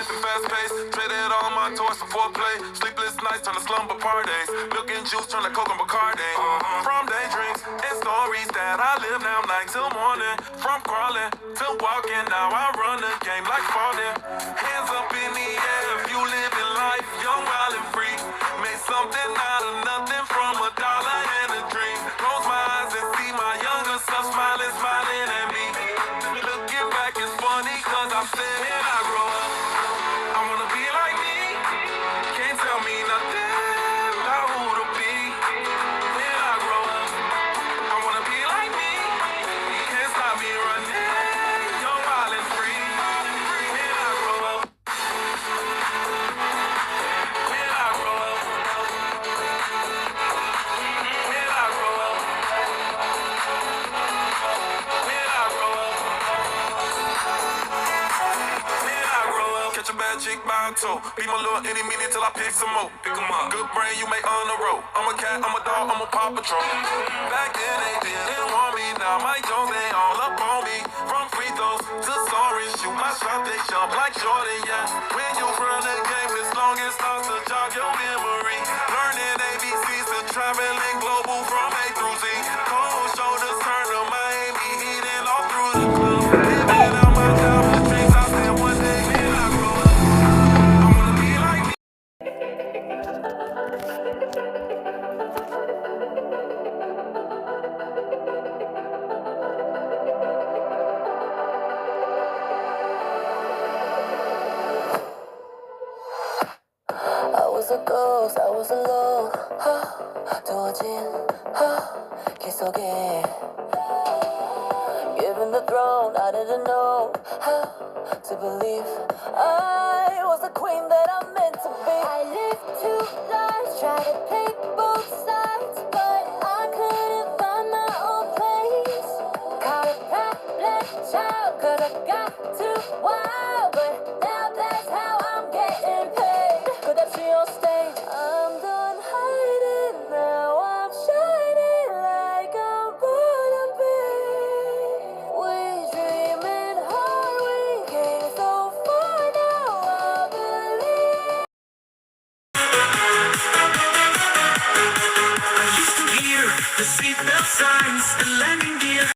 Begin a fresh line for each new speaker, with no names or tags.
life in fast pace. Traded all my toys for foreplay. Sleepless nights turn to slumber parties. Milk and juice turn to coke and Bacardi. From daydreams and stories that I live now night till morning. From crawling to walking, now I run the game like falling. Hands up in the air if you living life young, wild and free. Made something out of nothing from $1 and a dream. Close my eyes and see my younger self smiling, smiling at me. Looking back is funny cause I said when I grow up, I wanna be like me. Can't tell me nothing about who to be. When I grow up, I wanna be like me. Can't stop me running, young, wild and free. When I grow up, when I grow up, when I grow up, when I grow up. Catch a bad chick by a toe. Be my little any minute till I pick some more. Pick 'em up. Good brain, you make on the road. I'm a cat, I'm a dog, I'm a paw patrol. Back then they didn't want me. Now my Jones, they all up on me. From free throws to sorry. Shoot my shot, they jump like Jordan, yeah. When you run the game, as long as starts to jog your memory. Learning ABCs to traveling global from A through Z. Cold shoulders turn to Miami Heat and all through the club. Living out my childhood dreams, I said one day when I grow up, I wanna be like me.
I was a ghost, I was alone. 두어진 길 속에 given the throne, I didn't know how to believe I was the queen that I'm meant to be. I lived two lives, tried to pick both sides, but I couldn't find my own place. Caught a problem child, 'cause I got too wild, but